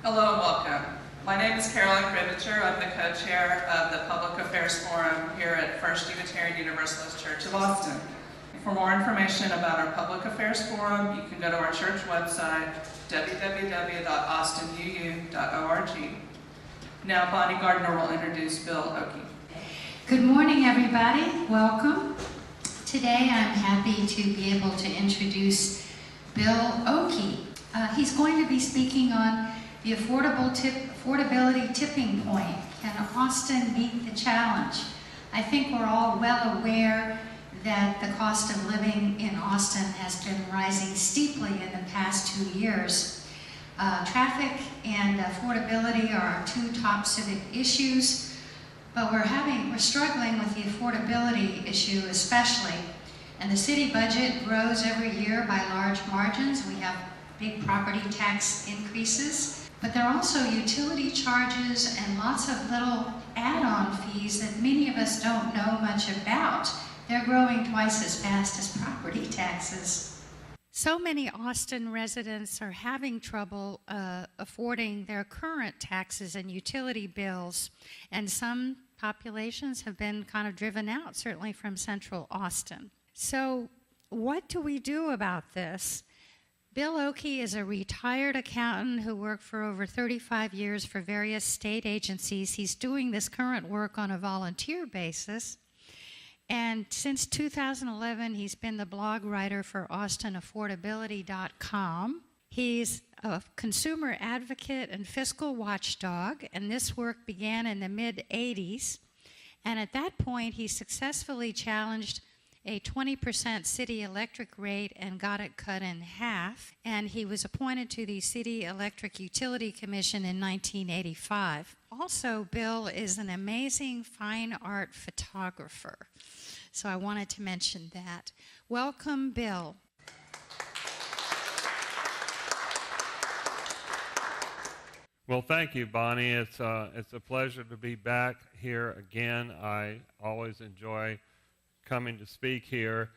Hello and welcome. My name is Caroline Grimicher. I'm the co-chair of the Public Affairs Forum here at First Unitarian Universalist Church of Austin. For more information about our Public Affairs Forum, you can go to our church website, www.austinuu.org. Now Bonnie Gardner will introduce Bill Oakey. Good morning, everybody. Welcome. Today I'm happy to be able to introduce Bill Oakey. He's going to be speaking on the affordability tipping point. Can Austin meet the challenge? I think we're all well aware that the cost of living in Austin has been rising steeply in the past 2 years. Traffic and affordability are our two top civic issues, but we're struggling with the affordability issue especially. And the city budget grows every year by large margins. We have big property tax increases, but there are also utility charges and lots of little add-on fees that many of us don't know much about. They're growing twice as fast as property taxes. So many Austin residents are having trouble affording their current taxes and utility bills, and some populations have been kind of driven out, certainly from central Austin. So what do we do about this? Bill Oakey is a retired accountant who worked for over 35 years for various state agencies. He's doing this current work on a volunteer basis. And since 2011, he's been the blog writer for AustinAffordability.com. He's a consumer advocate and fiscal watchdog, and this work began in the mid-'80s. And at that point, he successfully challenged a 20% city electric rate and got it cut in half. And he was appointed to the City Electric Utility Commission in 1985. Also, Bill is an amazing fine art photographer. So I wanted to mention that. Welcome, Bill. Well, thank you, Bonnie. It's a pleasure to be back here again. I always enjoy coming to speak here.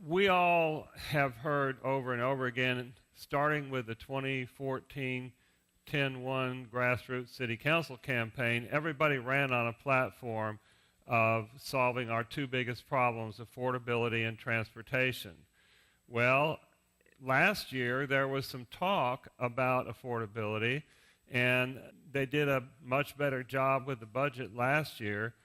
We all have heard over and over again, starting with the 2014 10-1 grassroots city council campaign, everybody ran on a platform of solving our two biggest problems, affordability and transportation. Well, last year there was some talk about affordability, and they did a much better job with the budget last year.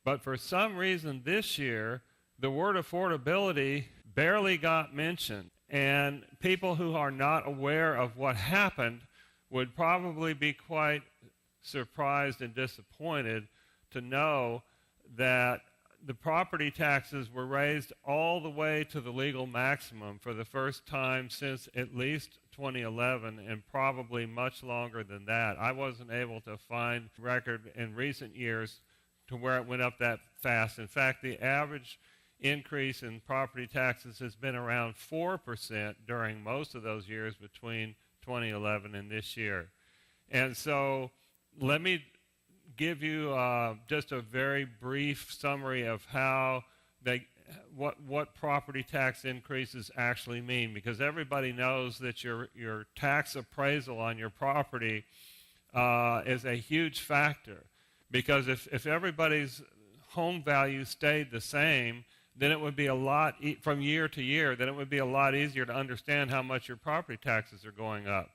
But for some reason this year, the word affordability barely got mentioned. And people who are not aware of what happened would probably be quite surprised and disappointed to know that the property taxes were raised all the way to the legal maximum for the first time since at least 2011, and probably much longer than that. I wasn't able to find record in recent years to where it went up that fast. In fact, the average increase in property taxes has been around 4% during most of those years between 2011 and this year. And so let me give you just a very brief summary of how what property tax increases actually mean, because everybody knows that your tax appraisal on your property is a huge factor. Because if everybody's home value stayed the same, then it would be a lot, from year to year, then it would be a lot easier to understand how much your property taxes are going up.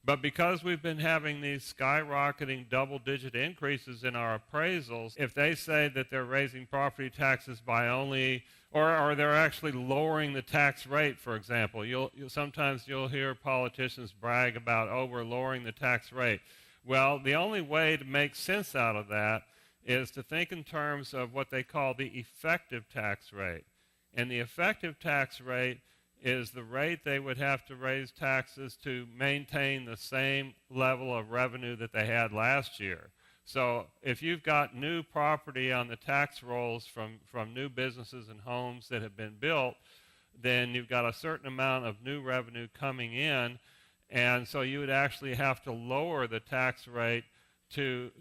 But because we've been having these skyrocketing double-digit increases in our appraisals, if they say that they're raising property taxes by only, or they're actually lowering the tax rate, for example, sometimes you'll hear politicians brag about, oh, we're lowering the tax rate. Well, the only way to make sense out of that is to think in terms of what they call the effective tax rate. And the effective tax rate is the rate they would have to raise taxes to maintain the same level of revenue that they had last year. So if you've got new property on the tax rolls from new businesses and homes that have been built, then you've got a certain amount of new revenue coming in, and so you would actually have to lower the tax rate to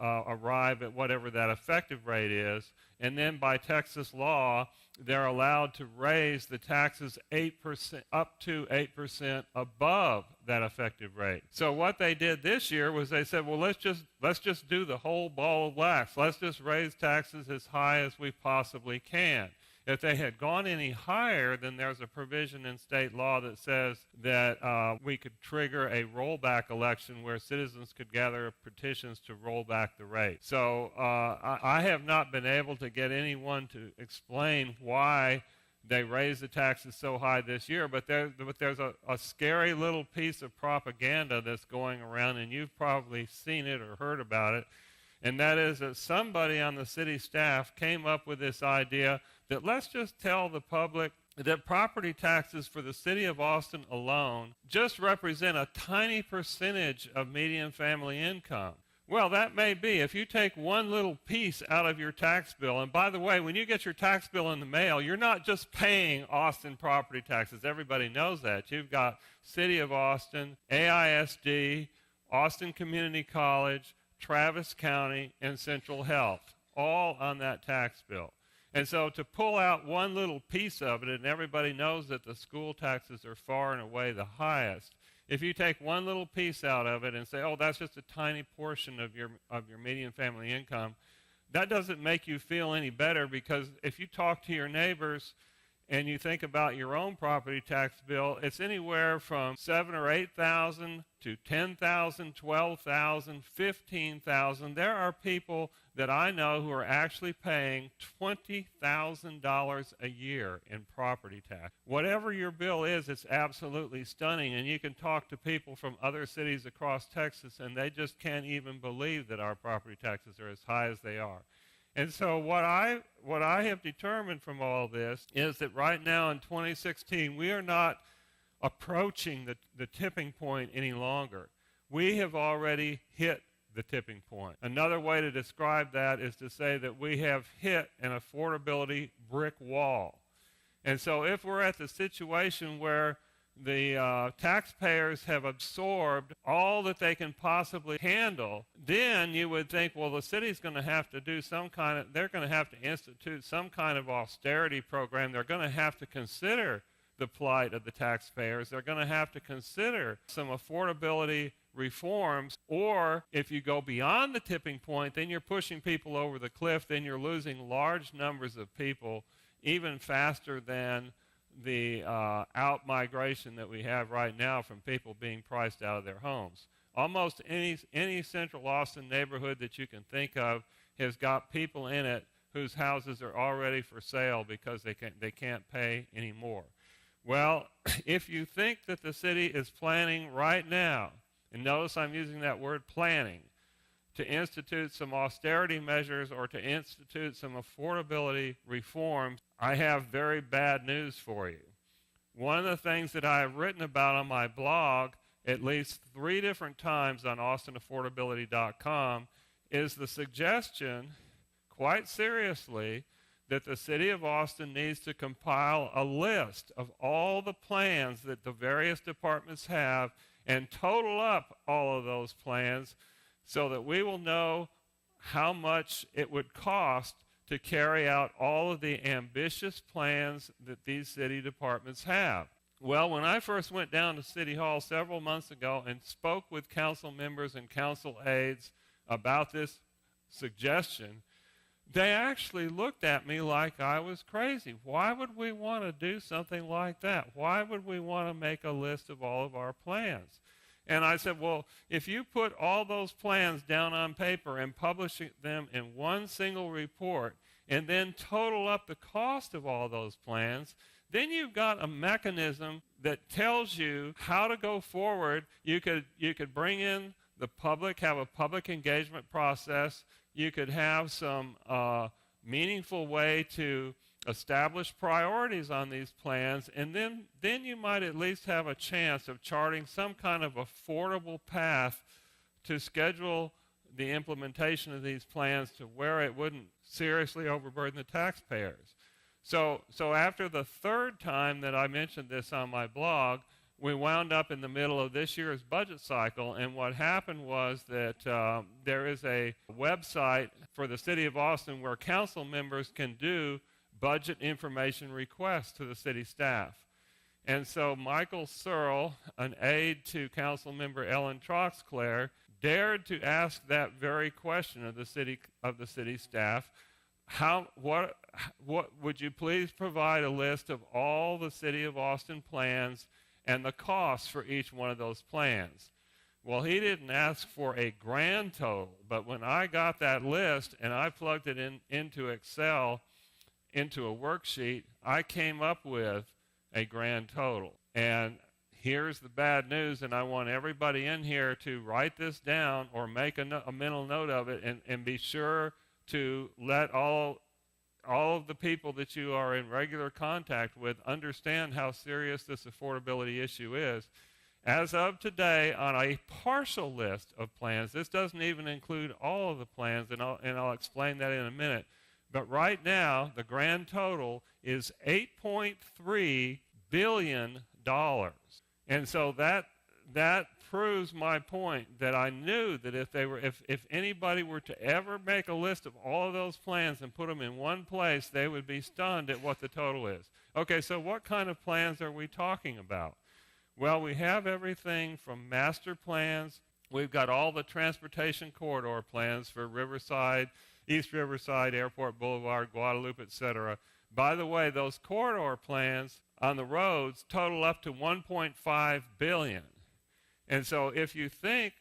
arrive at whatever that effective rate is. And then by Texas law, they're allowed to raise the taxes 8% up to 8% above that effective rate. So what they did this year was they said, well, let's just do the whole ball of wax. Let's just raise taxes as high as we possibly can. If they had gone any higher, then there's a provision in state law that says that we could trigger a rollback election where citizens could gather petitions to roll back the rate. So I have not been able to get anyone to explain why they raised the taxes so high this year, but there's a scary little piece of propaganda that's going around, and you've probably seen it or heard about it, and that is that somebody on the city staff came up with this idea that let's just tell the public that property taxes for the city of Austin alone just represent a tiny percentage of median family income. Well, that may be. If you take one little piece out of your tax bill, and by the way, when you get your tax bill in the mail, you're not just paying Austin property taxes. Everybody knows that. You've got City of Austin, AISD, Austin Community College, Travis County, and Central Health, all on that tax bill. And so to pull out one little piece of it, and everybody knows that the school taxes are far and away the highest, if you take one little piece out of it and say, oh, that's just a tiny portion of your median family income, that doesn't make you feel any better, because if you talk to your neighbors and you think about your own property tax bill, it's anywhere from $7,000 or $8,000 to $10,000, $12,000, $15,000. There are people that I know who are actually paying $20,000 a year in property tax. Whatever your bill is, it's absolutely stunning, and you can talk to people from other cities across Texas, and they just can't even believe that our property taxes are as high as they are. And so what I have determined from all this is that right now in 2016, we are not approaching the tipping point any longer. We have already hit the tipping point. Another way to describe that is to say that we have hit an affordability brick wall. And so if we're at the situation where the taxpayers have absorbed all that they can possibly handle, then you would think, well, the city's going to have to do they're going to have to institute some kind of austerity program. They're going to have to consider the plight of the taxpayers. They're going to have to consider some affordability reforms, or if you go beyond the tipping point, then you're pushing people over the cliff, then you're losing large numbers of people even faster than the out-migration that we have right now from people being priced out of their homes. Almost any central Austin neighborhood that you can think of has got people in it whose houses are already for sale because they can't pay anymore. Well, if you think that the city is planning right now, and notice I'm using that word planning, to institute some austerity measures or to institute some affordability reforms, I have very bad news for you. One of the things that I have written about on my blog at least 3 different times on AustinAffordability.com is the suggestion, quite seriously, that the city of Austin needs to compile a list of all the plans that the various departments have and total up all of those plans so that we will know how much it would cost to carry out all of the ambitious plans that these city departments have. Well, when I first went down to City Hall several months ago and spoke with council members and council aides about this suggestion, they actually looked at me like I was crazy. Why would we want to do something like that? Why would we want to make a list of all of our plans? And I said, well, if you put all those plans down on paper and publish them in one single report and then total up the cost of all those plans, then you've got a mechanism that tells you how to go forward. You could bring in the public, have a public engagement process. You could have some meaningful way to establish priorities on these plans, and then you might at least have a chance of charting some kind of affordable path to schedule the implementation of these plans to where it wouldn't seriously overburden the taxpayers. So after the 3rd time that I mentioned this on my blog, we wound up in the middle of this year's budget cycle, and what happened was that there is a website for the City of Austin where council members can do budget information requests to the city staff. And so Michael Searle, an aide to council member Ellen Troxclair, dared to ask that very question of the city staff. What would you please provide a list of all the City of Austin plans and the costs for each one of those plans? Well, he didn't ask for a grand total, but when I got that list and I plugged it into Excel, into a worksheet, I came up with a grand total. And here's the bad news, and I want everybody in here to write this down or make a mental note of it, and be sure to let all of the people that you are in regular contact with understand how serious this affordability issue is. As of today, on a partial list of plans, this doesn't even include all of the plans, and I'll explain that in a minute, but right now the grand total is $8.3 billion. And so that proves my point, that I knew that if anybody were to ever make a list of all of those plans and put them in one place, they would be stunned at what the total is. Okay, so what kind of plans are we talking about? Well, we have everything from master plans. We've got all the transportation corridor plans for Riverside, East Riverside, Airport Boulevard, Guadalupe, etc. By the way, those corridor plans on the roads total up to $1.5 billion. And so if you think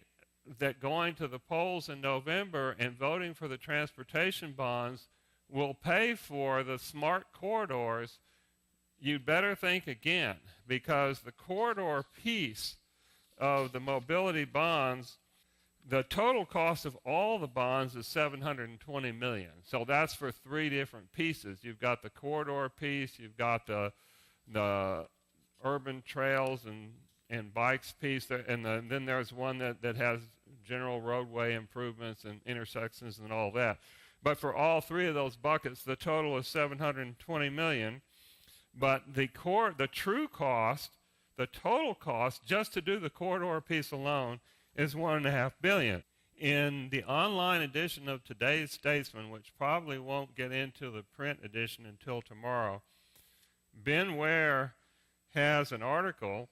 that going to the polls in November and voting for the transportation bonds will pay for the smart corridors, you'd better think again, because the corridor piece of the mobility bonds, the total cost of all the bonds is $720 million. So that's for three different pieces. You've got the corridor piece, you've got the urban trails and bikes piece, and then there's one that has general roadway improvements and intersections and all that. But for all three of those buckets, the total is $720 million. But the true cost, the total cost, just to do the corridor piece alone, is $1.5 billion. In the online edition of today's Statesman, which probably won't get into the print edition until tomorrow, Ben Ware has an article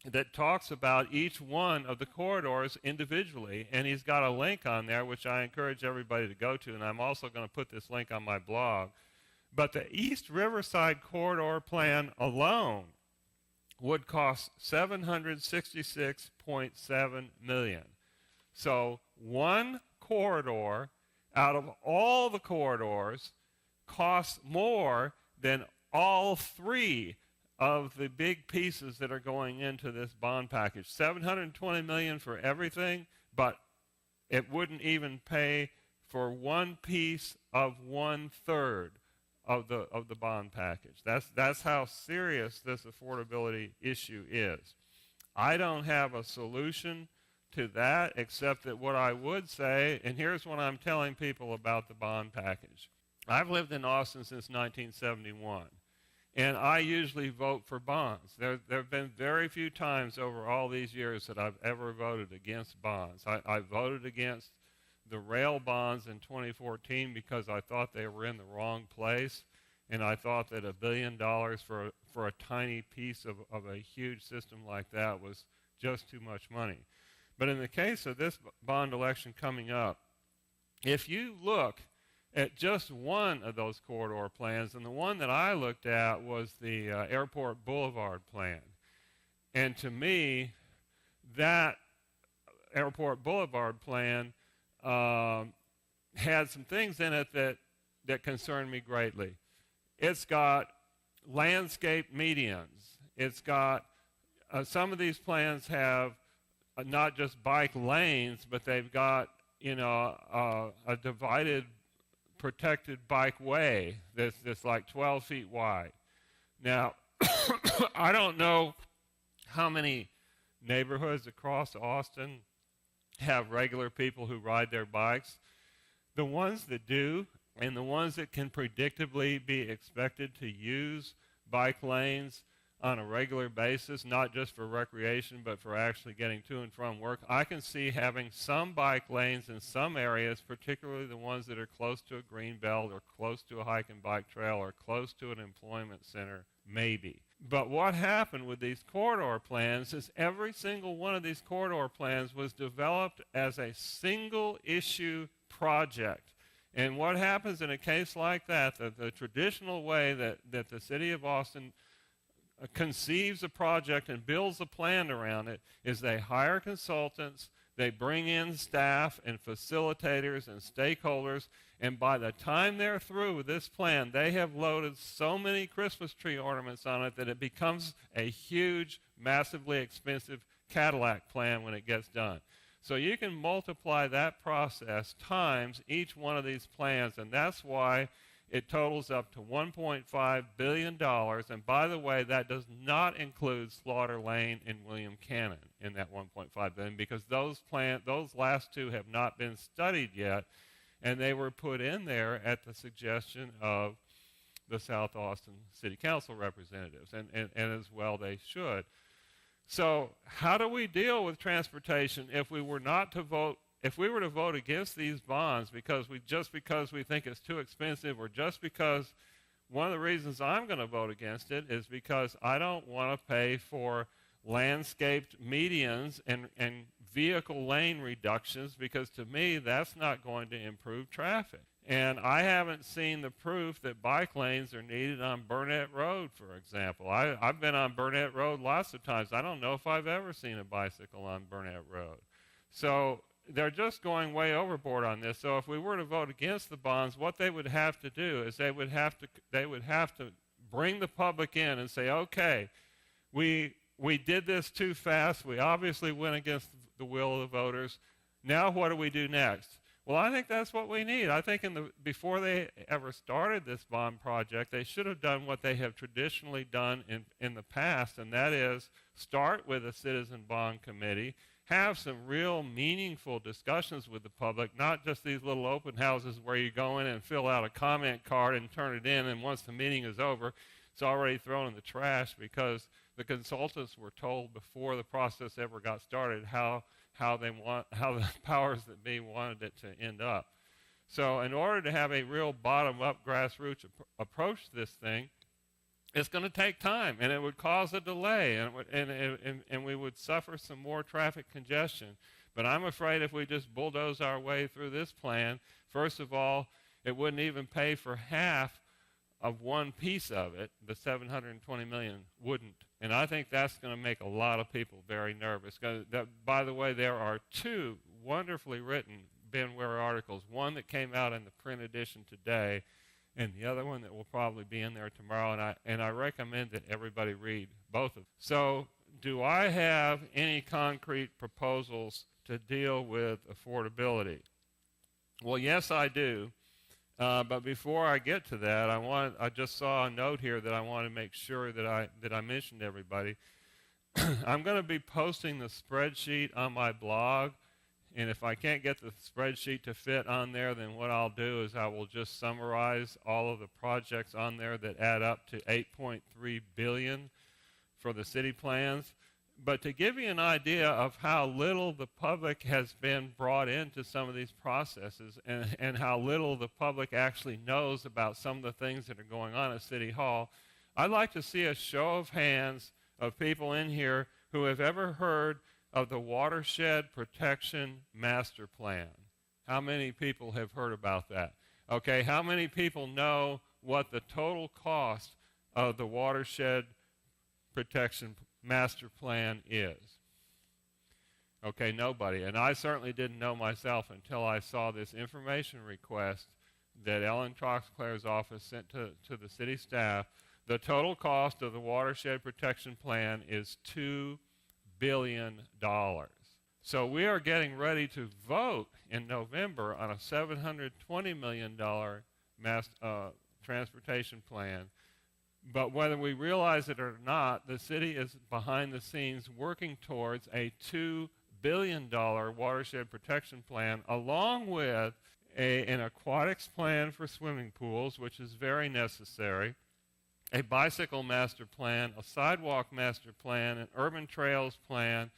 that talks about each one of the corridors individually, and he's got a link on there which I encourage everybody to go to, and I'm also going to put this link on my blog. But the East Riverside corridor plan alone would cost $766.7 million. So one corridor out of all the corridors costs more than all three of the big pieces that are going into this bond package. $720 million for everything, but it wouldn't even pay for one piece of 1/3 of the bond package. That's how serious this affordability issue is. I don't have a solution to that, except that what I would say, and here's what I'm telling people about the bond package. I've lived in Austin since 1971. And I usually vote for bonds. There have been very few times over all these years that I've ever voted against bonds. I voted against the rail bonds in 2014 because I thought they were in the wrong place, and I thought that $1 billion for a tiny piece of a huge system like that was just too much money. But in the case of this bond election coming up, if you look at just one of those corridor plans, and the one that I looked at was the Airport Boulevard plan. And to me, that Airport Boulevard plan had some things in it that concerned me greatly. It's got landscape medians. It's got, some of these plans have not just bike lanes, but they've got, a divided protected bike way that's like 12 feet wide. Now, I don't know how many neighborhoods across Austin have regular people who ride their bikes. The ones that do, and the ones that can predictably be expected to use bike lanes, on a regular basis, not just for recreation, but for actually getting to and from work, I can see having some bike lanes in some areas, particularly the ones that are close to a green belt or close to a hike and bike trail or close to an employment center, maybe. But what happened with these corridor plans is every single one of these corridor plans was developed as a single issue project. And what happens in a case like that, the traditional way that the city of Austin conceives a project and builds a plan around it, is they hire consultants, they bring in staff and facilitators and stakeholders, and by the time they're through with this plan, they have loaded so many Christmas tree ornaments on it that it becomes a huge, massively expensive Cadillac plan when it gets done. So you can multiply that process times each one of these plans, and that's why it totals up to $1.5 billion. And by the way, that does not include Slaughter Lane and William Cannon in that $1.5 billion, because those last two have not been studied yet, and they were put in there at the suggestion of the South Austin City Council representatives, and as well they should. So how do we deal with transportation if we were not to vote? If we were to vote against these bonds because we think it's too expensive, or just because one of the reasons I'm going to vote against it is because I don't want to pay for landscaped medians and vehicle lane reductions, because to me that's not going to improve traffic. And I haven't seen the proof that bike lanes are needed on Burnett Road, for example. I've been on Burnett Road lots of times. I don't know if I've ever seen a bicycle on Burnett Road. So they're just going way overboard on this. So if we were to vote against the bonds, what they would have to do is they would have to bring the public in and say, okay, we did this too fast. We obviously went against the will of the voters. Now what do we do next? Well, I think that's what we need. I think before they ever started this bond project, they should have done what they have traditionally done in the past, and that is start with a citizen bond committee, have some real meaningful discussions with the public, not just these little open houses where you go in and fill out a comment card and turn it in, and once the meeting is over, it's already thrown in the trash, because the consultants were told before the process ever got started how the powers that be wanted it to end up. So in order to have a real bottom-up grassroots approach to this thing, it's going to take time, and it would cause a delay, and we would suffer some more traffic congestion. But I'm afraid if we just bulldoze our way through this plan, first of all, it wouldn't even pay for half of one piece of it. The $720 million wouldn't. And I think that's going to make a lot of people very nervous. By the way, there are two wonderfully written Ben Ware articles, one that came out in the print edition today, and the other one that will probably be in there tomorrow, and I recommend that everybody read both of them. So do I have any concrete proposals to deal with affordability? Well, yes, I do. But before I get to that, I just saw a note here that I want to make sure that I mentioned to everybody. I'm going to be posting the spreadsheet on my blog, and if I can't get the spreadsheet to fit on there, then what I'll do is I will just summarize all of the projects on there that add up to $8.3 billion for the city plans. But to give you an idea of how little the public has been brought into some of these processes, and how little the public actually knows about some of the things that are going on at City Hall, I'd like to see a show of hands of people in here who have ever heard of the Watershed Protection Master Plan. How many people have heard about that? Okay, how many people know what the total cost of the Watershed Protection Master Plan is? Okay, nobody. And I certainly didn't know myself until I saw this information request that Ellen Troxclair's office sent to the city staff. The total cost of the Watershed Protection Plan is $2 billion. So we are getting ready to vote in November on a $720 million transportation plan. But whether we realize it or not, the city is behind the scenes working towards a $2 billion watershed protection plan, along with an aquatics plan for swimming pools, which is very necessary, a bicycle master plan, a sidewalk master plan, an urban trails plan,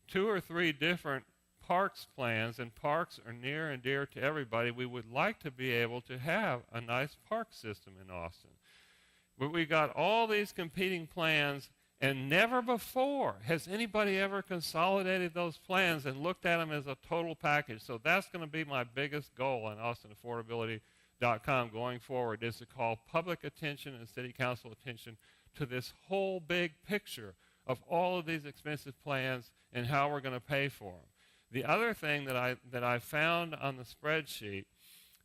2 or 3 different parks plans, and parks are near and dear to everybody. We would like to be able to have a nice park system in Austin. But we got all these competing plans, and never before has anybody ever consolidated those plans and looked at them as a total package. So that's going to be my biggest goal on AustinAffordability.com going forward, is to call public attention and city council attention to this whole big picture of all of these expensive plans and how we're going to pay for them. The other thing that I found on the spreadsheet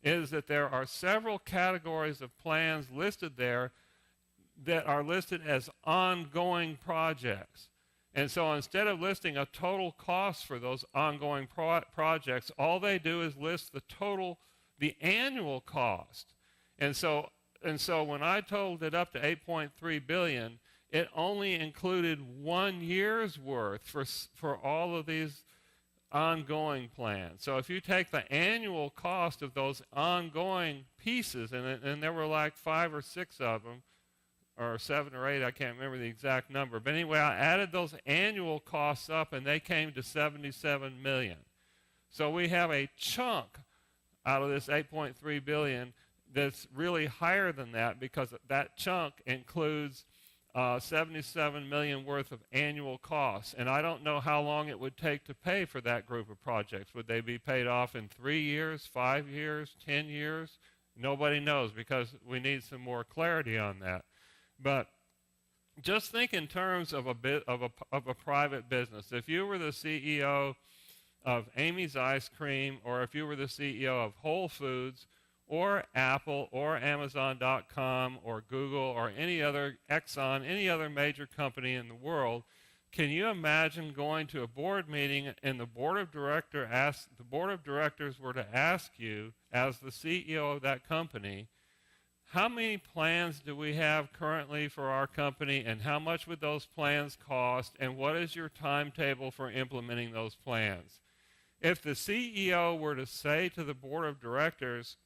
is that there are several categories of plans listed there that are listed as ongoing projects. And so instead of listing a total cost for those ongoing projects, all they do is list the annual cost. And so when I totaled it up to $8.3 billion, it only included 1 year's worth for all of these ongoing plans. So if you take the annual cost of those ongoing pieces, and there were like 5 or 6 of them, or 7 or 8, I can't remember the exact number. But anyway, I added those annual costs up, and they came to $77 million. So we have a chunk out of this $8.3 billion that's really higher than that, because that chunk includes $77 million worth of annual costs. And I don't know how long it would take to pay for that group of projects. Would they be paid off in 3 years, 5 years, 10 years? Nobody knows, because we need some more clarity on that. But just think in terms of a private business. If you were the CEO of Amy's Ice Cream, or if you were the CEO of Whole Foods, or Apple, or Amazon.com, or Google, or any other, Exxon, any other major company in the world, can you imagine going to a board meeting and the board of directors were to ask you, as the CEO of that company, how many plans do we have currently for our company, and how much would those plans cost, and what is your timetable for implementing those plans? If the CEO were to say to the board of directors,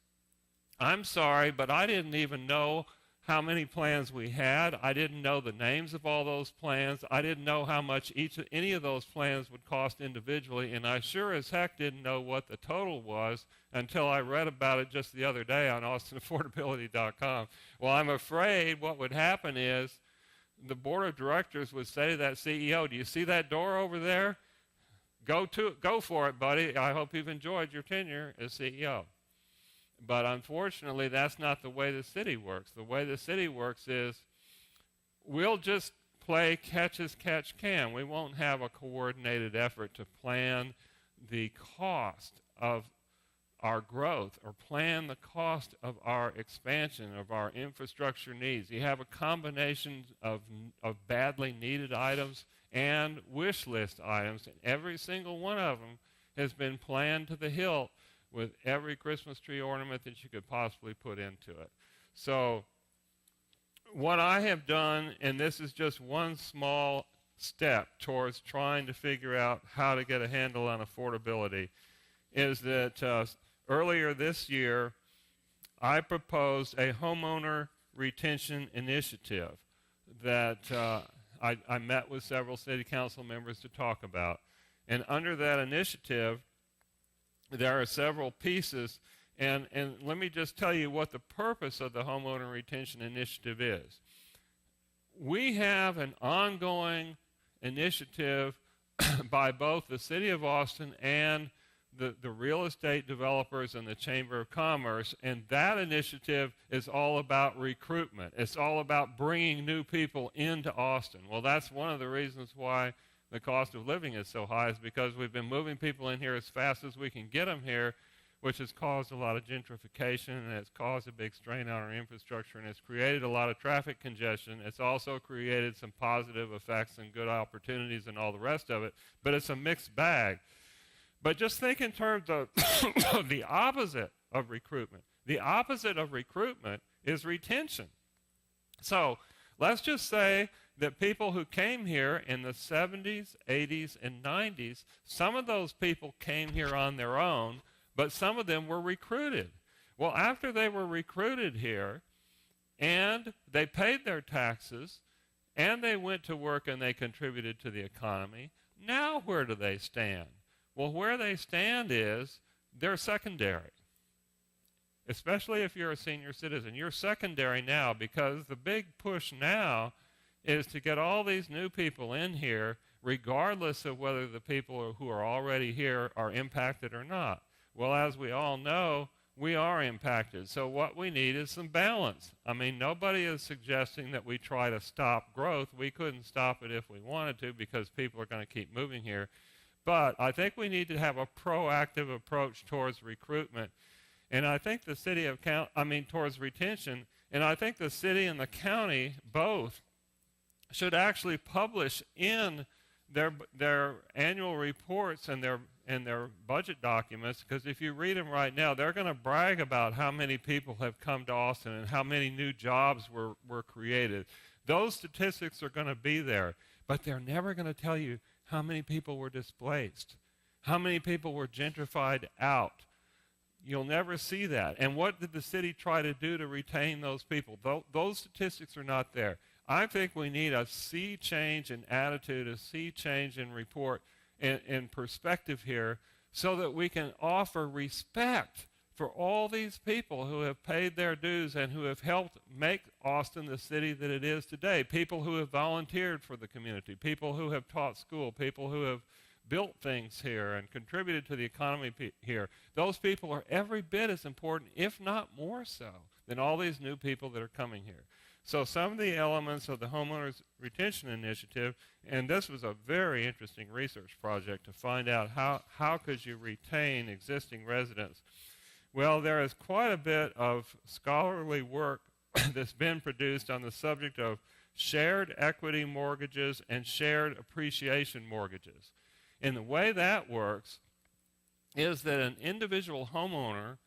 I'm sorry, but I didn't even know how many plans we had. I didn't know the names of all those plans. I didn't know how much any of those plans would cost individually, and I sure as heck didn't know what the total was until I read about it just the other day on AustinAffordability.com. Well, I'm afraid what would happen is the board of directors would say to that CEO, do you see that door over there? Go for it, buddy. I hope you've enjoyed your tenure as CEO. But unfortunately, that's not the way the city works. The way the city works is we'll just play catch as catch can. We won't have a coordinated effort to plan the cost of our growth, or plan the cost of our expansion, of our infrastructure needs. You have a combination of badly needed items and wish list items, and every single one of them has been planned to the hilt, with every Christmas tree ornament that you could possibly put into it. So what I have done, and this is just one small step towards trying to figure out how to get a handle on affordability, is that earlier this year I proposed a homeowner retention initiative that I met with several city council members to talk about. And under that initiative, there are several pieces, and let me just tell you what the purpose of the Homeowner Retention Initiative is. We have an ongoing initiative by both the City of Austin and the real estate developers and the Chamber of Commerce, and that initiative is all about recruitment. It's all about bringing new people into Austin. Well, that's one of the reasons why the cost of living is so high, is because we've been moving people in here as fast as we can get them here, which has caused a lot of gentrification, and it's caused a big strain on our infrastructure, and it's created a lot of traffic congestion. It's also created some positive effects and good opportunities and all the rest of it, but it's a mixed bag. But just think in terms of the opposite of recruitment. The opposite of recruitment is retention. So let's just say that people who came here in the 70s, 80s, and 90s, some of those people came here on their own, but some of them were recruited. Well, after they were recruited here, and they paid their taxes, and they went to work and they contributed to the economy. Now where do they stand? Well, where they stand is they're secondary, especially if you're a senior citizen. You're secondary now because the big push now is to get all these new people in here regardless of whether the people who are already here are impacted or not. Well, as we all know, we are impacted. So what we need is some balance. I mean, nobody is suggesting that we try to stop growth. We couldn't stop it if we wanted to because people are going to keep moving here. But I think we need to have a proactive approach towards recruitment. And I think the city of towards retention, and I think the city and the county both should actually publish in their annual reports and their budget documents, because if you read them right now, they're going to brag about how many people have come to Austin and how many new jobs were created. Those statistics are going to be there, but they're never going to tell you how many people were displaced, how many people were gentrified out. You'll never see that. And what did the city try to do to retain those people? Those statistics are not there. I think we need a sea change in attitude, a sea change in report, in perspective here, so that we can offer respect for all these people who have paid their dues and who have helped make Austin the city that it is today. People who have volunteered for the community, people who have taught school, people who have built things here and contributed to the economy here. Those people are every bit as important, if not more so, than all these new people that are coming here. So some of the elements of the Homeowners Retention Initiative, and this was a very interesting research project to find out how could you retain existing residents. Well, there is quite a bit of scholarly work that's been produced on the subject of shared equity mortgages and shared appreciation mortgages. And the way that works is that an individual homeowner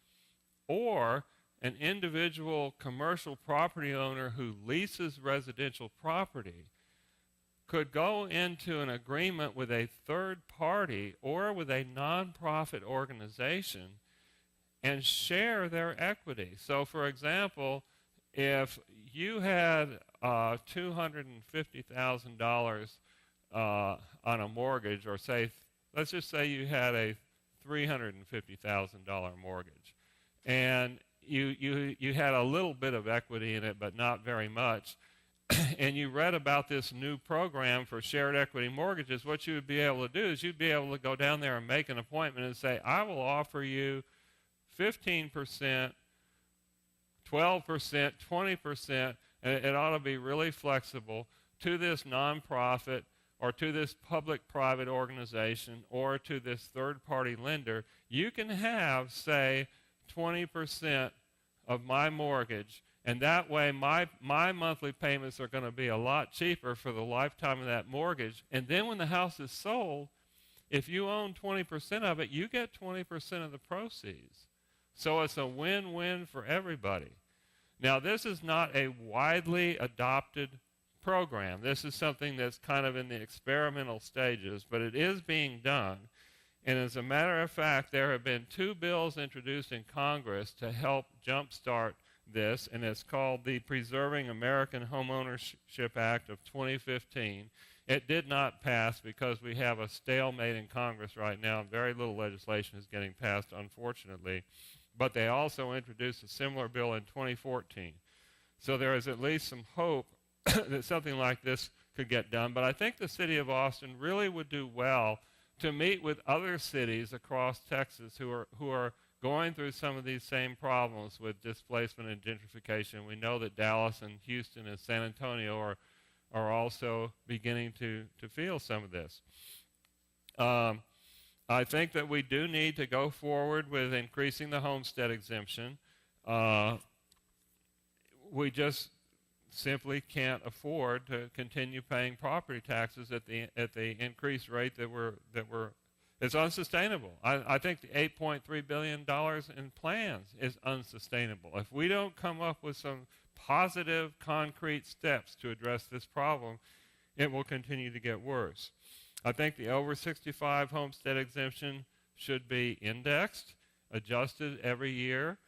or an individual commercial property owner who leases residential property could go into an agreement with a third party or with a nonprofit organization and share their equity. So, for example, if you had $250,000 on a mortgage, or let's just say you had a $350,000 mortgage, and you had a little bit of equity in it, but not very much, and you read about this new program for shared equity mortgages, what you would be able to do is you'd be able to go down there and make an appointment and say, I will offer you 15%, 12%, 20%, and it ought to be really flexible, to this nonprofit or to this public-private organization or to this third-party lender. You can have, say, 20% of my mortgage, and that way my monthly payments are going to be a lot cheaper for the lifetime of that mortgage. And then when the house is sold, if you own 20% of it, you get 20% of the proceeds. So it's a win-win for everybody. Now, this is not a widely adopted program. This is something that's kind of in the experimental stages, but it is being done. And as a matter of fact, there have been 2 bills introduced in Congress to help jumpstart this, and it's called the Preserving American Homeownership Act of 2015. It did not pass because we have a stalemate in Congress right now, and very little legislation is getting passed, unfortunately. But they also introduced a similar bill in 2014. So there is at least some hope that something like this could get done. But I think the city of Austin really would do well to meet with other cities across Texas who are going through some of these same problems with displacement and gentrification. We know that Dallas and Houston and San Antonio are also beginning to feel some of this. I think that we do need to go forward with increasing the homestead exemption. We just simply can't afford to continue paying property taxes at the increased rate it's unsustainable. I think the $8.3 billion in plans is unsustainable. If we don't come up with some positive, concrete steps to address this problem, it will continue to get worse. I think the over 65 homestead exemption should be indexed, adjusted every year.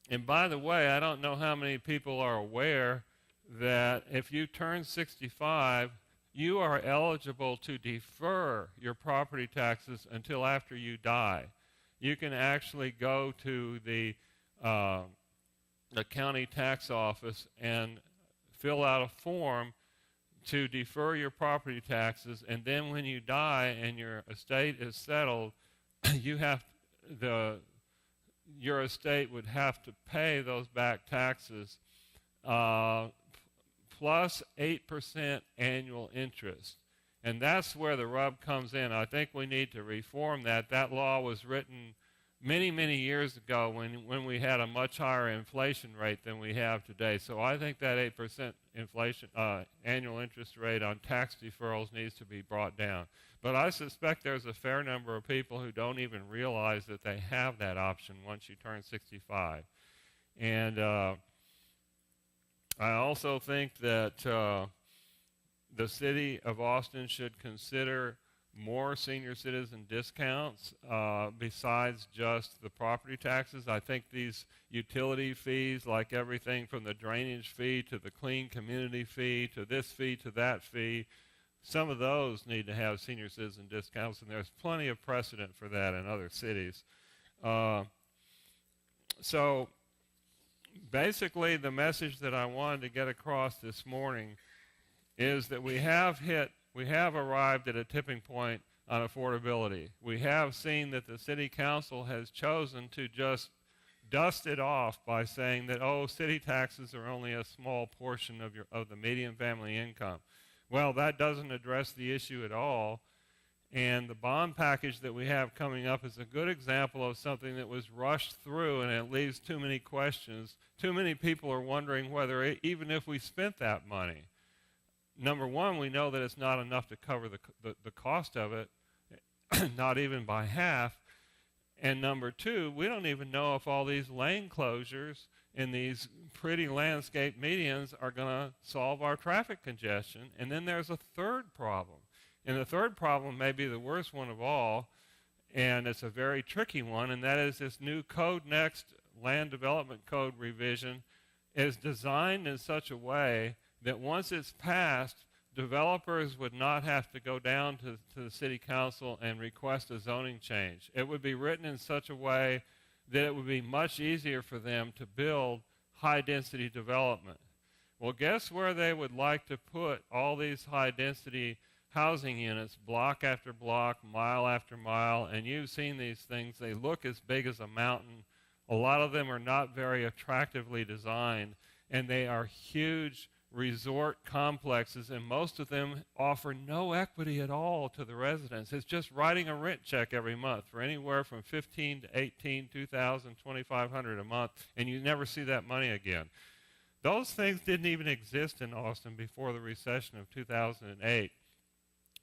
And by the way, I don't know how many people are aware that if you turn 65, you are eligible to defer your property taxes until after you die. You can actually go to the county tax office and fill out a form to defer your property taxes, and then when you die and your estate is settled, your estate would have to pay those back taxes plus 8% annual interest. And that's where the rub comes in. I think we need to reform that. That law was written many, many years ago when we had a much higher inflation rate than we have today. So I think that 8% inflation annual interest rate on tax deferrals needs to be brought down. But I suspect there's a fair number of people who don't even realize that they have that option once you turn 65. And I also think that the city of Austin should consider more senior citizen discounts besides just the property taxes. I think these utility fees, like everything from the drainage fee to the clean community fee to this fee to that fee, some of those need to have senior citizen discounts, and there's plenty of precedent for that in other cities. So basically the message that I wanted to get across this morning is that we have arrived at a tipping point on affordability. We have seen that the city council has chosen to just dust it off by saying that, oh, city taxes are only a small portion of the median family income. Well, that doesn't address the issue at all. And the bond package that we have coming up is a good example of something that was rushed through, and it leaves too many questions. Too many people are wondering whether, even if we spent that money, number one, we know that it's not enough to cover the cost of it, not even by half. And number two, we don't even know if all these lane closures in these pretty landscape medians are going to solve our traffic congestion. And then there's a third problem. And the third problem may be the worst one of all, and it's a very tricky one, and that is this new Code Next Land Development Code revision is designed in such a way that once it's passed, developers would not have to go down to the city council and request a zoning change. It would be written in such a way that it would be much easier for them to build high-density development. Well, guess where they would like to put all these high-density housing units, block after block, mile after mile, and you've seen these things. They look as big as a mountain. A lot of them are not very attractively designed, and they are huge resort complexes, and most of them offer no equity at all to the residents. It's just writing a rent check every month for anywhere from $15 to $18, $2,000, $2,500 a month, and you never see that money again. Those things didn't even exist in Austin before the recession of 2008.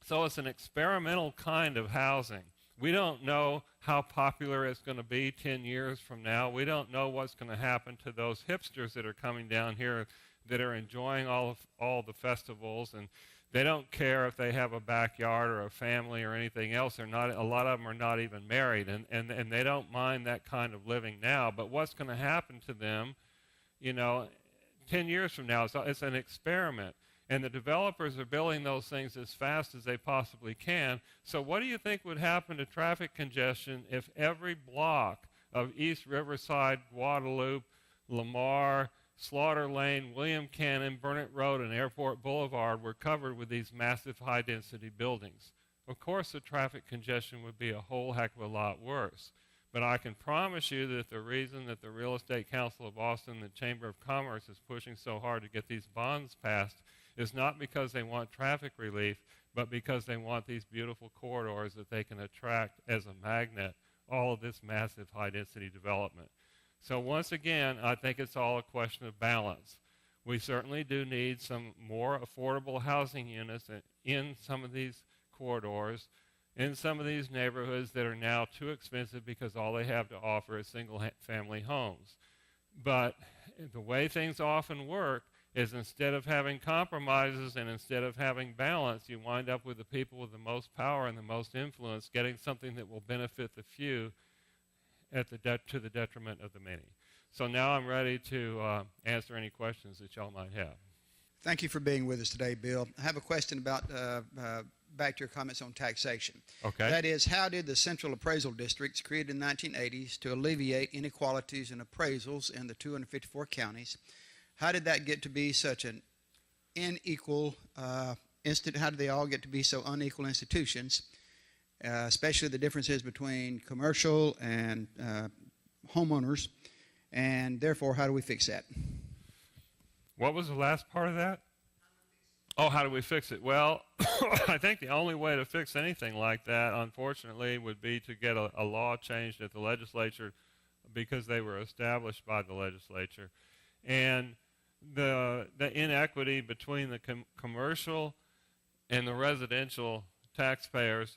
So it's an experimental kind of housing. We don't know how popular it's going to be 10 years from now. We don't know what's going to happen to those hipsters that are coming down here that are enjoying all the festivals, and they don't care if they have a backyard or a family or anything else. A lot of them are not even married, and they don't mind that kind of living now. But what's going to happen to them, 10 years from now, it's an experiment. And the developers are building those things as fast as they possibly can. So what do you think would happen to traffic congestion if every block of East Riverside, Guadalupe, Lamar, Slaughter Lane, William Cannon, Burnett Road, and Airport Boulevard were covered with these massive high-density buildings? Of course, the traffic congestion would be a whole heck of a lot worse. But I can promise you that the reason that the Real Estate Council of Austin, the Chamber of Commerce, is pushing so hard to get these bonds passed is not because they want traffic relief, but because they want these beautiful corridors that they can attract as a magnet all of this massive high-density development. So once again, I think it's all a question of balance. We certainly do need some more affordable housing units in some of these corridors, in some of these neighborhoods that are now too expensive because all they have to offer is single-family homes. But the way things often work is instead of having compromises and instead of having balance, you wind up with the people with the most power and the most influence getting something that will benefit the few to the detriment of the many. So now I'm ready to answer any questions that y'all might have. Thank you for being with us today, Bill. I have a question about back to your comments on taxation. Okay. That is, how did the central appraisal districts created in the 1980s to alleviate inequalities in appraisals in the 254 counties, how did that get to be such an unequal how did they all get to be so unequal institutions, especially the differences between commercial and homeowners, and therefore how do we fix that? What was the last part of that? Oh, how do we fix it? Well, I think the only way to fix anything like that, unfortunately, would be to get a law changed at the legislature because they were established by the legislature. And the inequity between the commercial and the residential taxpayers,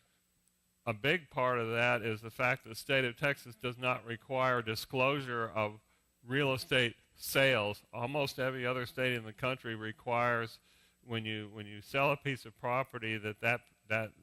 a big part of that is the fact that the state of Texas does not require disclosure of real estate sales. Almost every other state in the country requires when you sell a piece of property that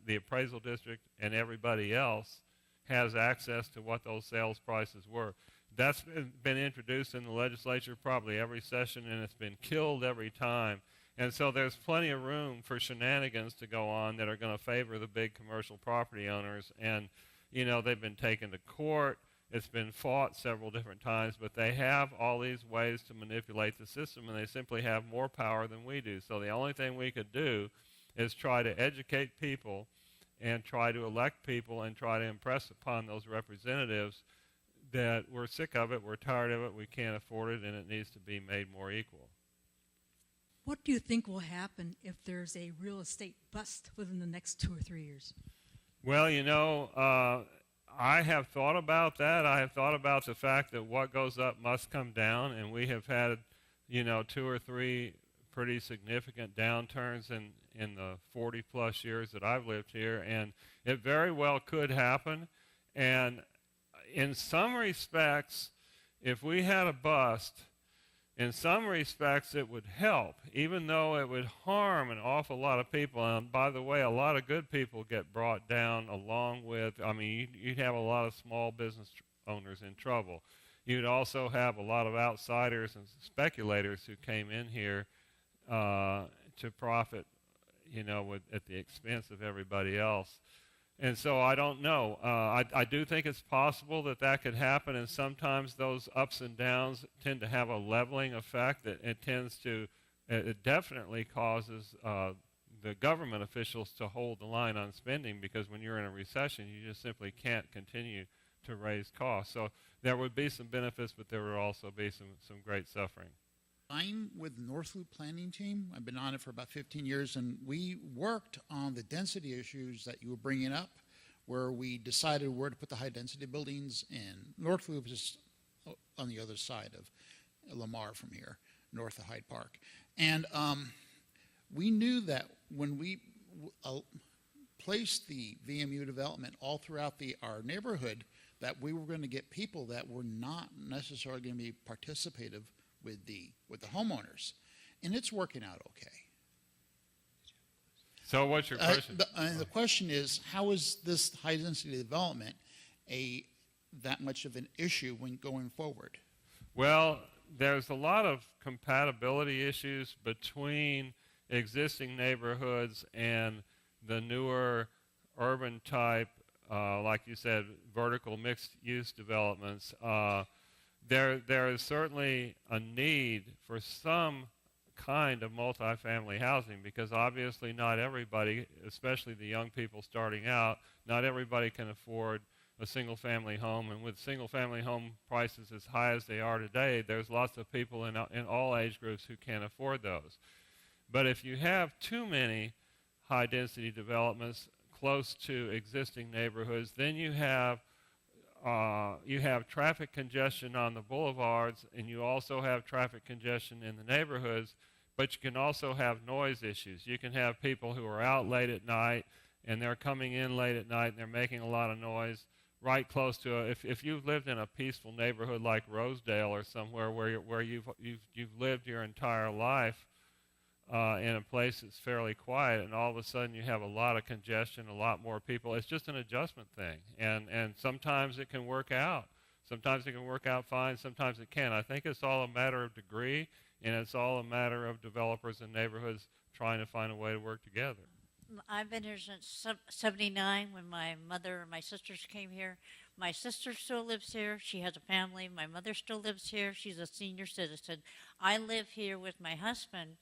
the appraisal district and everybody else has access to what those sales prices were. That's been introduced in the legislature probably every session, and it's been killed every time. And so there's plenty of room for shenanigans to go on that are going to favor the big commercial property owners. And, you know, they've been taken to court. It's been fought several different times, but they have all these ways to manipulate the system, and they simply have more power than we do. So the only thing we could do is try to educate people and try to elect people and try to impress upon those representatives that we're sick of it, we're tired of it, we can't afford it, and it needs to be made more equal. What do you think will happen if there's a real estate bust within the next 2 or 3 years? Well, you know, I have thought about that. I have thought about the fact that what goes up must come down, and we have had, you know, 2 or 3 pretty significant downturns in the 40-plus years that I've lived here, and it very well could happen. And in some respects, if we had a bust, in some respects it would help, even though it would harm an awful lot of people. And by the way, a lot of good people get brought down along with, I mean, you'd have a lot of small business owners in trouble. You'd also have a lot of outsiders and speculators who came in here to profit, you know, at the expense of everybody else. And so I don't know. I do think it's possible that could happen, and sometimes those ups and downs tend to have a leveling effect. It definitely causes the government officials to hold the line on spending, because when you're in a recession, you just simply can't continue to raise costs. So there would be some benefits, but there would also be some great suffering. I'm with the North Loop planning team. I've been on it for about 15 years, and we worked on the density issues that you were bringing up, where we decided where to put the high-density buildings, and North Loop is on the other side of Lamar from here, north of Hyde Park. And we knew that when we placed the VMU development all throughout our neighborhood, that we were going to get people that were not necessarily going to be participative with the homeowners, and it's working out okay. So what's your question? The question is, how is this high-density development that much of an issue when going forward? Well, there's a lot of compatibility issues between existing neighborhoods and the newer urban type, like you said, vertical mixed-use developments. There is certainly a need for some kind of multifamily housing, because obviously not everybody, especially the young people starting out, not everybody can afford a single-family home. And with single-family home prices as high as they are today, there's lots of people in all age groups who can't afford those. But if you have too many high-density developments close to existing neighborhoods, then you have traffic congestion on the boulevards, and you also have traffic congestion in the neighborhoods, but you can also have noise issues. You can have people who are out late at night, and they're coming in late at night, and they're making a lot of noise right close to if you've lived in a peaceful neighborhood like Rosedale or somewhere where you've lived your entire life in a place that's fairly quiet, and all of a sudden you have a lot of congestion, a lot more people. It's just an adjustment thing, and sometimes it can work out. Sometimes it can work out fine, sometimes it can't. I think it's all a matter of degree, and it's all a matter of developers and neighborhoods trying to find a way to work together. I've been here since '79 when my mother and my sisters came here. My sister still lives here. She has a family. My mother still lives here. She's a senior citizen. I live here with my husband,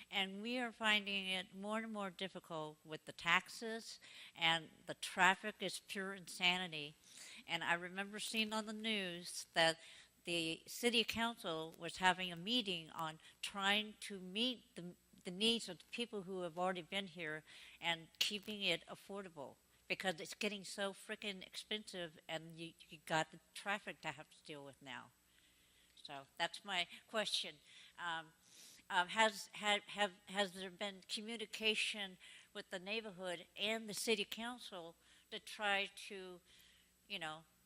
and we are finding it more and more difficult with the taxes, and the traffic is pure insanity. And I remember seeing on the news that the city council was having a meeting on trying to meet the needs of the people who have already been here and keeping it affordable, because it's getting so freaking expensive, and you got the traffic to have to deal with now. So that's my question. Has there been communication with the neighborhood and the city council to try to,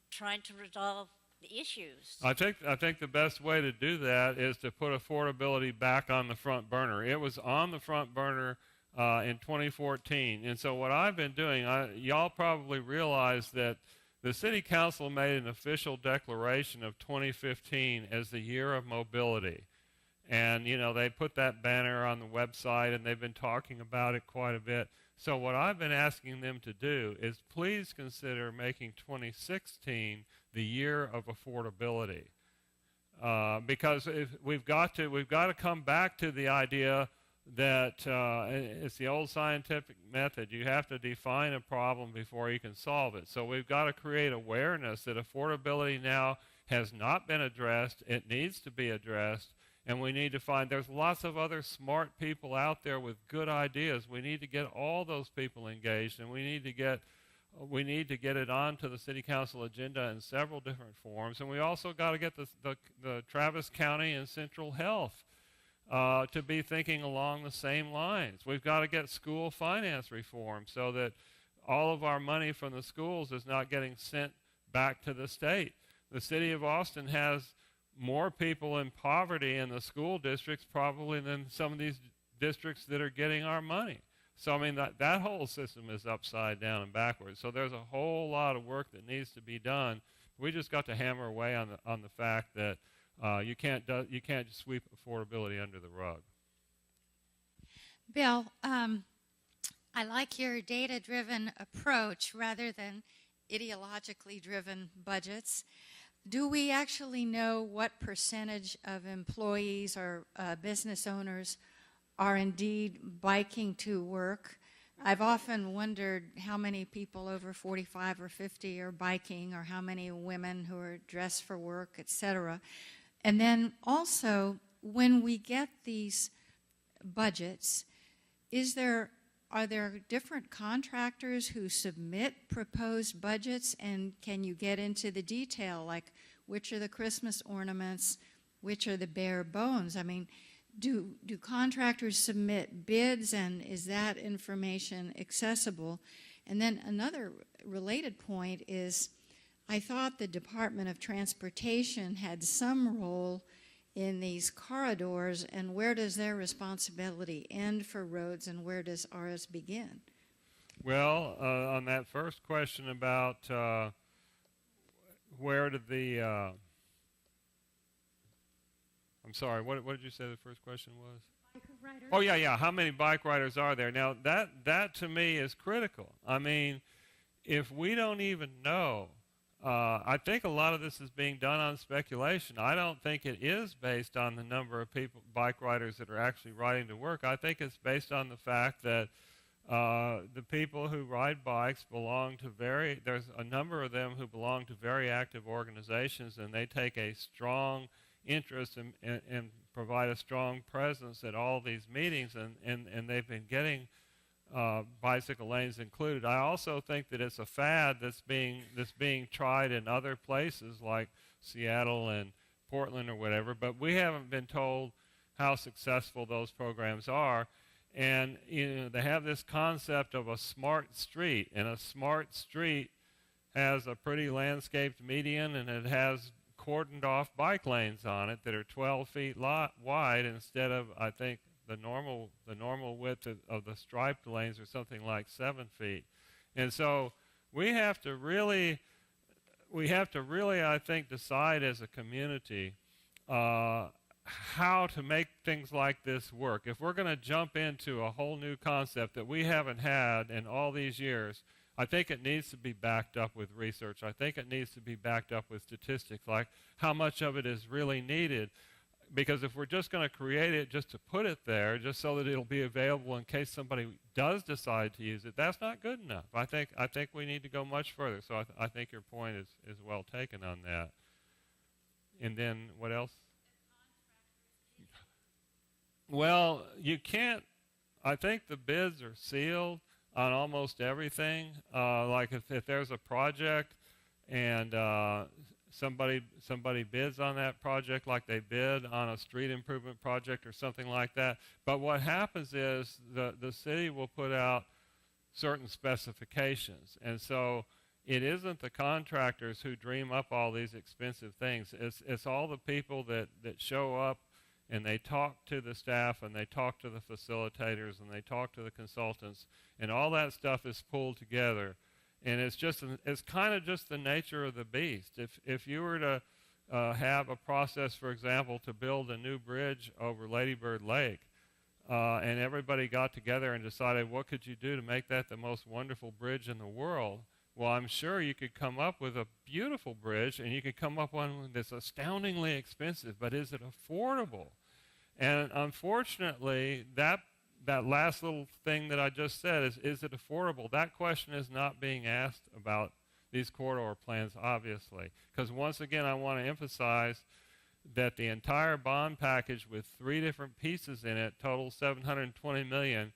trying to resolve the issues? I think the best way to do that is to put affordability back on the front burner. It was on the front burner in 2014, and so what I've been doing, y'all probably realize that the City Council made an official declaration of 2015 as the year of mobility, and they put that banner on the website, and they've been talking about it quite a bit. So what I've been asking them to do is please consider making 2016 the year of affordability, because we've got to come back to the idea that it's the old scientific method. You have to define a problem before you can solve it. So we've got to create awareness that affordability now has not been addressed. It needs to be addressed, and we need to find, there's lots of other smart people out there with good ideas. We need to get all those people engaged, and we need to get it onto the City Council agenda in several different forms. And we also got to get the Travis County and Central Health to be thinking along the same lines. We've got to get school finance reform so that all of our money from the schools is not getting sent back to the state. The city of Austin has more people in poverty in the school districts probably than some of these districts that are getting our money. So I mean that whole system is upside down and backwards. So there's a whole lot of work that needs to be done. We just got to hammer away on the fact that you can't just sweep affordability under the rug. Bill, I like your data-driven approach rather than ideologically driven budgets. Do we actually know what percentage of employees or business owners are indeed biking to work? I've often wondered how many people over 45 or 50 are biking, or how many women who are dressed for work, etc. And then also, when we get these budgets, are there different contractors who submit proposed budgets, and can you get into the detail, like which are the Christmas ornaments, which are the bare bones? I mean, do contractors submit bids, and is that information accessible? And then another related point is, I thought the Department of Transportation had some role in these corridors, and where does their responsibility end for roads, and where does ours begin? Well, on that first question about where did the I'm sorry, what did you say the first question was? Bike riders. Oh, yeah, how many bike riders are there? Now, that to me is critical. I mean, if we don't even know, I think a lot of this is being done on speculation. I don't think it is based on the number of bike riders that are actually riding to work. I think it's based on the fact that the people who ride bikes there's a number of them who belong to very active organizations, and they take a strong interest and provide a strong presence at all these meetings, and they've been getting bicycle lanes included. I also think that it's a fad that's being tried in other places like Seattle and Portland or whatever, but we haven't been told how successful those programs are. And they have this concept of a smart street, and a smart street has a pretty landscaped median, and it has cordoned off bike lanes on it that are 12 feet wide instead of, I think, the normal width of the striped lanes are something like 7 feet. And so we have to really we have to really, I think, decide as a community how to make things like this work. If we're going to jump into a whole new concept that we haven't had in all these years, I think it needs to be backed up with research. I think it needs to be backed up with statistics, like how much of it is really needed. Because if we're just going to create it just to put it there, just so that it'll be available in case somebody does decide to use it, that's not good enough. I think we need to go much further. So I think your point is well taken on that. And then what else? Well, you can't. I think the bids are sealed on almost everything. Like if there's a project and somebody bids on that project, like they bid on a street improvement project or something like that. But what happens is the city will put out certain specifications, and so it isn't the contractors who dream up all these expensive things. It's all the people that show up and they talk to the staff and they talk to the facilitators and they talk to the consultants, and all that stuff is pulled together. And it's kind of just the nature of the beast. If you were to have a process, for example, to build a new bridge over Lady Bird Lake, and everybody got together and decided what could you do to make that the most wonderful bridge in the world, well, I'm sure you could come up with a beautiful bridge, and you could come up with one that's astoundingly expensive, but is it affordable? And unfortunately, that last little thing that I just said is it affordable? That question is not being asked about these corridor plans, obviously. Because once again, I want to emphasize that the entire bond package with 3 different pieces in it totals $720 million.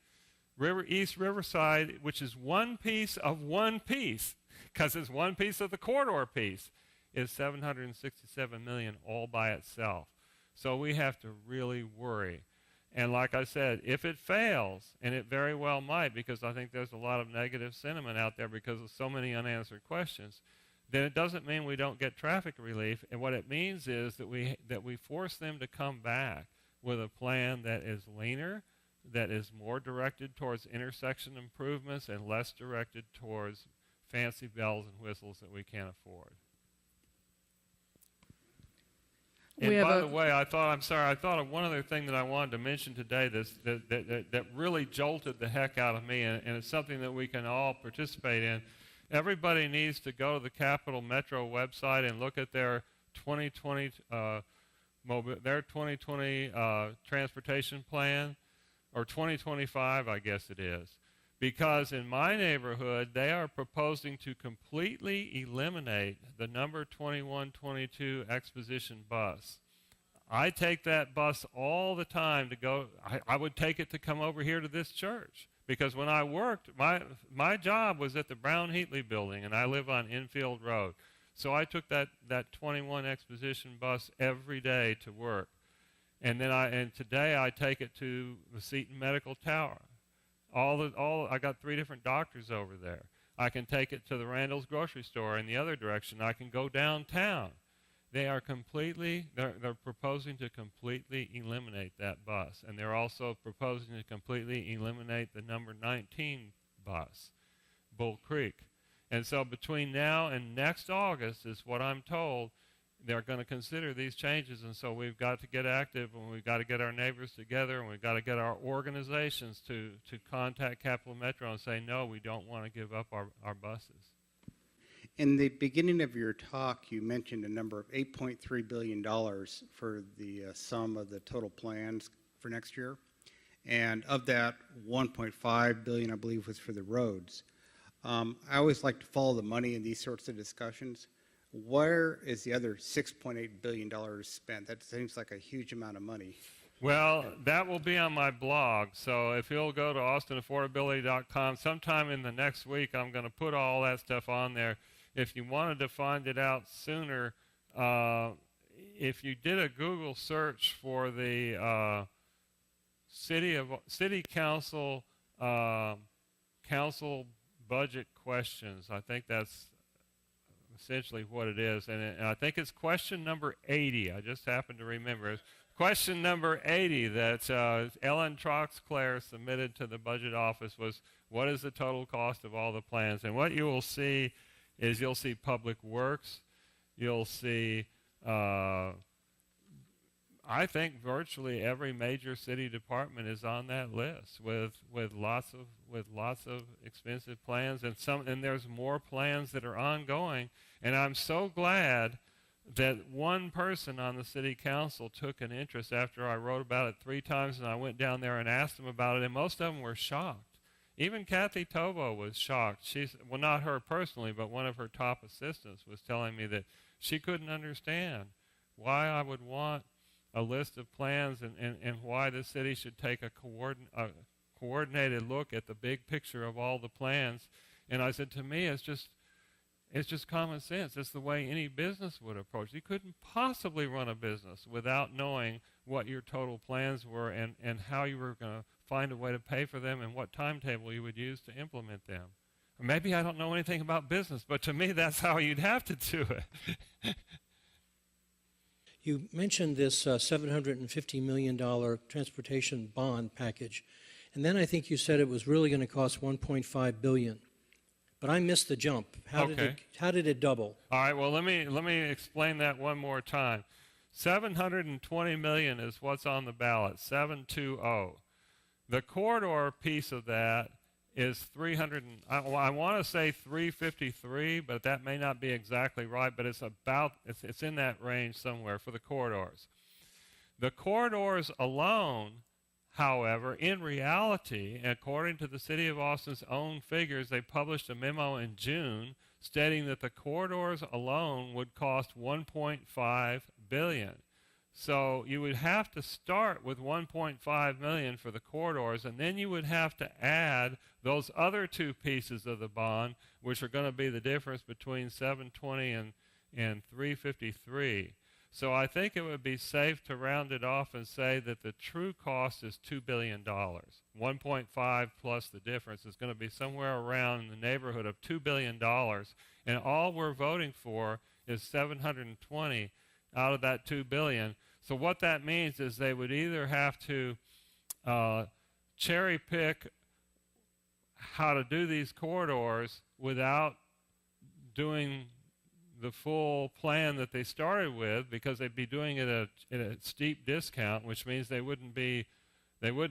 East Riverside, which is one piece of one piece, because it's one piece of the corridor piece, is $767 million all by itself. So we have to really worry. And like I said, if it fails, and it very well might, because I think there's a lot of negative sentiment out there because of so many unanswered questions, then it doesn't mean we don't get traffic relief. And what it means is that we force them to come back with a plan that is leaner, that is more directed towards intersection improvements and less directed towards fancy bells and whistles that we can't afford. And by the way, I thought of one other thing that I wanted to mention today that really jolted the heck out of me, and it's something that we can all participate in. Everybody needs to go to the Capital Metro website and look at their 2020 transportation plan, or 2025, I guess it is. Because in my neighborhood, they are proposing to completely eliminate the number 2122 Exposition bus. I take that bus all the time to go. I would take it to come over here to this church. Because when I worked, my job was at the Brown-Heatley building, and I live on Infield Road. So I took that 21 Exposition bus every day to work. And today I take it to the Seton Medical Tower. I got 3 different doctors over there. I can take it to the Randall's grocery store in the other direction. I can go downtown. They're proposing to completely eliminate that bus. And they're also proposing to completely eliminate the number 19 bus, Bull Creek. And so between now and next August is what I'm told, they're going to consider these changes, and so we've got to get active, and we've got to get our neighbors together, and we've got to get our organizations to contact Capital Metro and say, no, we don't want to give up our buses. In the beginning of your talk, you mentioned a number of $8.3 billion for the sum of the total plans for next year, and of that, $1.5 billion, I believe, was for the roads. I always like to follow the money in these sorts of discussions. Where is the other $6.8 billion spent? That seems like a huge amount of money. Well, that will be on my blog. So if you'll go to austinaffordability.com, sometime in the next week, I'm going to put all that stuff on there. If you wanted to find it out sooner, if you did a Google search for the city council budget questions, I think that's essentially what it is, and I think it's question number 80. I just happened to remember it. Question number 80 that Ellen Troxclair submitted to the budget office was, what is the total cost of all the plans? And what you will see is you'll see public works, you'll see, I think virtually every major city department is on that list with lots of expensive plans, and there's more plans that are ongoing. And I'm so glad that one person on the city council took an interest after I wrote about it 3 times, and I went down there and asked them about it, and most of them were shocked. Even Kathy Tovo was shocked. Well, not her personally, but one of her top assistants was telling me that she couldn't understand why I would want a list of plans and why the city should take a coordinated look at the big picture of all the plans. And I said, to me, it's just common sense. It's the way any business would approach. You couldn't possibly run a business without knowing what your total plans were and how you were going to find a way to pay for them and what timetable you would use to implement them. Or maybe I don't know anything about business, but to me, that's how you'd have to do it. You mentioned this $750 million transportation bond package, and then I think you said it was really going to cost $1.5 billion. But I missed the jump. How did it double? All right, well, let me explain that one more time. $720 million is what's on the ballot, 720. The corridor piece of that is I want to say 353, but that may not be exactly right, but it's in that range somewhere for the corridors. The corridors alone, however, in reality, according to the City of Austin's own figures, they published a memo in June stating that the corridors alone would cost $1.5 billion. So you would have to start with $1.5 million for the corridors, and then you would have to add those other 2 pieces of the bond, which are going to be the difference between 720 and 353. So I think it would be safe to round it off and say that the true cost is $2 billion. 1.5 plus the difference is going to be somewhere around in the neighborhood of $2 billion, and all we're voting for is 720 out of that $2 billion. So what that means is they would either have to cherry pick how to do these corridors without doing the full plan that they started with, because they'd be doing it at a steep discount, which means they wouldn't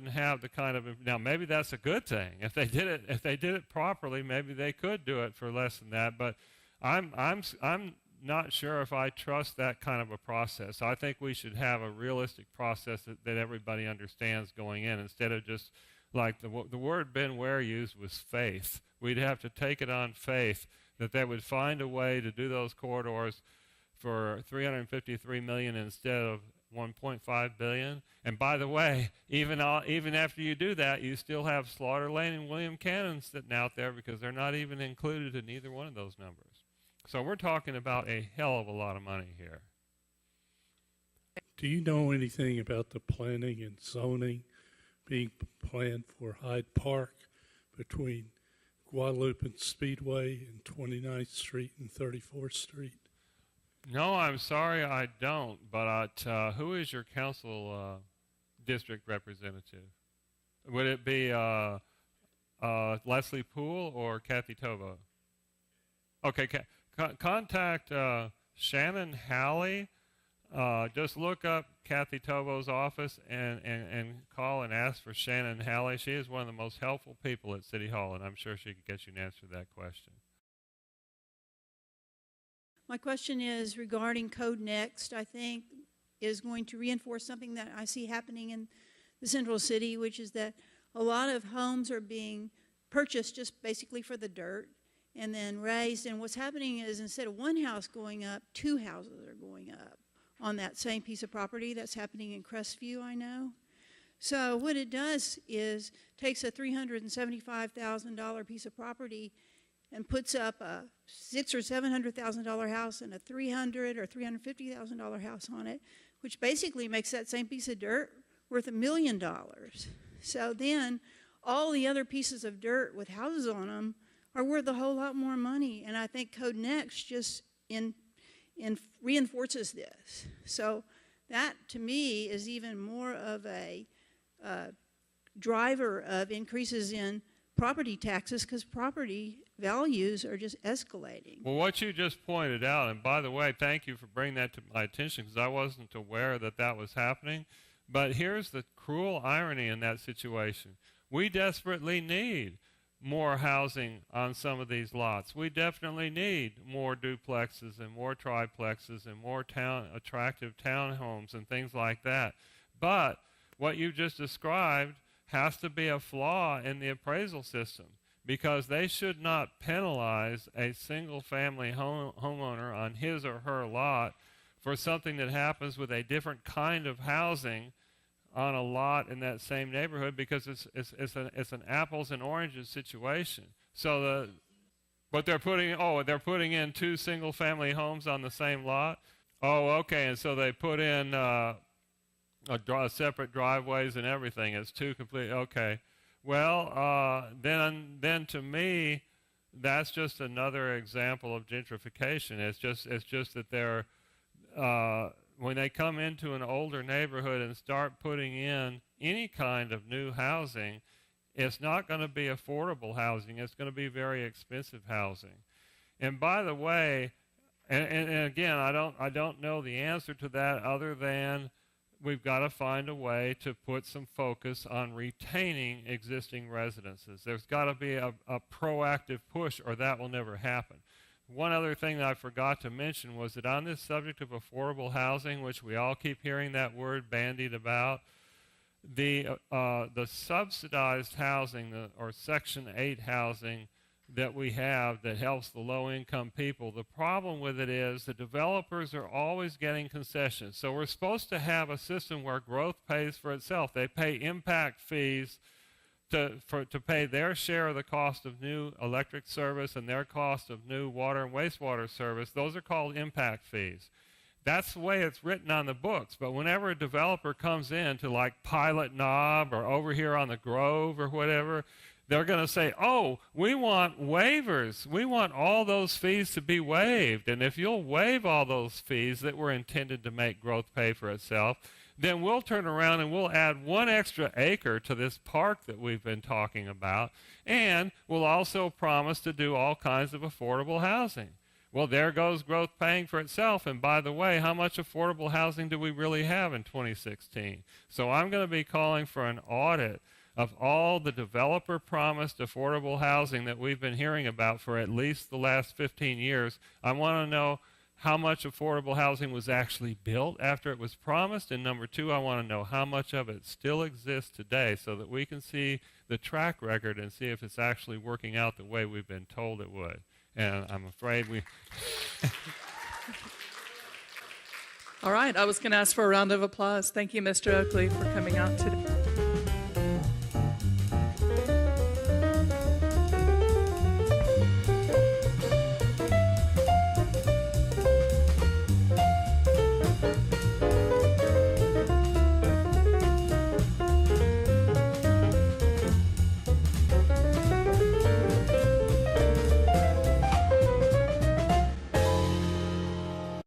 have the kind of, now maybe that's a good thing. If they did it properly, maybe they could do it for less than that, but I'm not sure if I trust that kind of a process. I think we should have a realistic process that everybody understands going in, instead of just like the word Ben Ware used was faith. We'd have to take it on faith that they would find a way to do those corridors for $353 million instead of $1.5 billion. And by the way, even after you do that, you still have Slaughter Lane and William Cannon sitting out there because they're not even included in either one of those numbers. So we're talking about a hell of a lot of money here. Do you know anything about the planning and zoning being planned for Hyde Park between Guadalupe Speedway and 29th Street and 34th Street? No, I'm sorry, I don't. But who is your council district representative? Would it be Leslie Poole or Kathy Tovo? Okay, contact Shannon Halley. Just look up Kathy Tovo's office and call and ask for Shannon Halley. She is one of the most helpful people at City Hall, and I'm sure she could get you an answer to that question. My question is regarding Code Next, I think, is going to reinforce something that I see happening in the Central City, which is that a lot of homes are being purchased just basically for the dirt and then raised. And what's happening is instead of one house going up, 2 houses are going up on that same piece of property. That's happening in Crestview, I know. So what it does is takes a $375,000 piece of property and puts up a $600,000 or $700,000 house and a $300,000 or $350,000 house on it, which basically makes that same piece of dirt worth $1 million. So then all the other pieces of dirt with houses on them are worth a whole lot more money. And I think Code Next just reinforces this. So that, to me, is even more of a driver of increases in property taxes because property values are just escalating. Well, what you just pointed out, and by the way, thank you for bringing that to my attention because I wasn't aware that that was happening. But here's the cruel irony in that situation. We desperately need more housing on some of these lots. We definitely need more duplexes and more triplexes and more attractive townhomes and things like that. But what you just described has to be a flaw in the appraisal system, because they should not penalize a single-family homeowner on his or her lot for something that happens with a different kind of housing on a lot in that same neighborhood, because it's an apples and oranges situation. So but they're putting in 2 single-family homes on the same lot. Oh, okay, and so they put in separate driveways and everything. It's 2 complete. Okay. Well, then to me, that's just another example of gentrification. It's just that they're when they come into an older neighborhood and start putting in any kind of new housing, it's not going to be affordable housing. It's going to be very expensive housing. And by the way, and again, I don't know the answer to that other than we've got to find a way to put some focus on retaining existing residences. There's got to be a proactive push, or that will never happen. One other thing that I forgot to mention was that on this subject of affordable housing, which we all keep hearing that word bandied about, the subsidized housing, or Section 8 housing that we have that helps the low-income people, the problem with it is the developers are always getting concessions. So we're supposed to have a system where growth pays for itself. They pay impact fees to pay their share of the cost of new electric service and their cost of new water and wastewater service. Those are called impact fees. That's the way it's written on the books. But whenever a developer comes in to like Pilot Knob or over here on the Grove or whatever, they're going to say, oh, we want waivers. We want all those fees to be waived. And if you'll waive all those fees that were intended to make growth pay for itself, then we'll turn around and we'll add 1 extra acre to this park that we've been talking about, and we'll also promise to do all kinds of affordable housing. Well, there goes growth paying for itself. And by the way, how much affordable housing do we really have in 2016? So I'm going to be calling for an audit of all the developer-promised affordable housing that we've been hearing about for at least the last 15 years. I want to know how much affordable housing was actually built after it was promised. And number 2, I want to know how much of it still exists today so that we can see the track record and see if it's actually working out the way we've been told it would. And I'm afraid we... All right, I was going to ask for a round of applause. Thank you, Mr. Oakey, for coming out today.